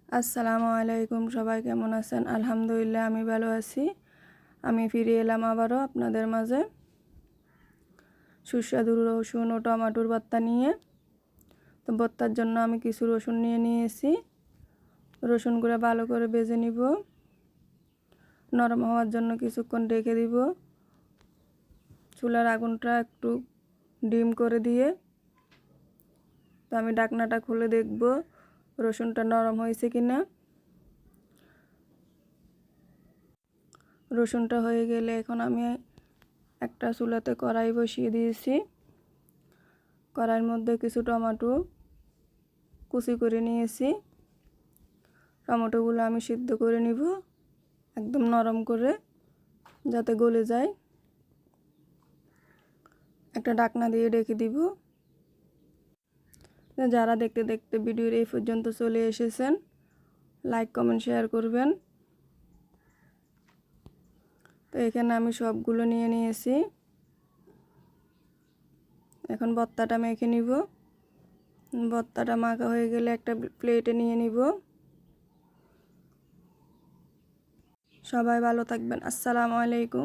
আসসালামু আলাইকুম, সবাই কেমন আছেন? আলহামদুলিল্লাহ আমি ভালো আছি। আমি ফিরে এলাম আবারও আপনাদের মাঝে সুস্বাদু রসুন ও টমেটোর ভর্তা নিয়ে। তো ভর্তার জন্য আমি কিছু রসুন নিয়ে নিয়েছি। রসুনগুলো ভালো করে ভেজে নিব। নরম হওয়ার জন্য কিছুক্ষণ রেখে দিব। চুলার আগুনটা একটু ডিম করে দিয়ে তো আমি ঢাকনাটা খুলে দেখব রসুনটা নরম হয়েছে কিনা। রসুনটা হয়ে গেলে এখন আমি একটা চুলাতে কড়াই বসিয়ে দিয়েছি। কড়াইয়ের মধ্যে কিছু টমেটো কুচি করে নিয়েছি। টমেটোগুলো আমি সিদ্ধ করে নিব একদম নরম করে, যাতে গলে যায়। একটা ঢাকনা দিয়ে ঢেকে দিব। যারা দেখতে দেখতে ভিডিওর এই পর্যন্ত চলে এসেছেন, লাইক কমেন্ট শেয়ার করবেন। তো এখানে আমি সবগুলো নিয়ে নিয়েছি। এখন ভর্তাটা মেখে নিব। ভর্তাটা মাখা হয়ে গেলে একটা প্লেটে নিয়ে নিব। সবাই ভালো থাকবেন। আসসালামু আলাইকুম।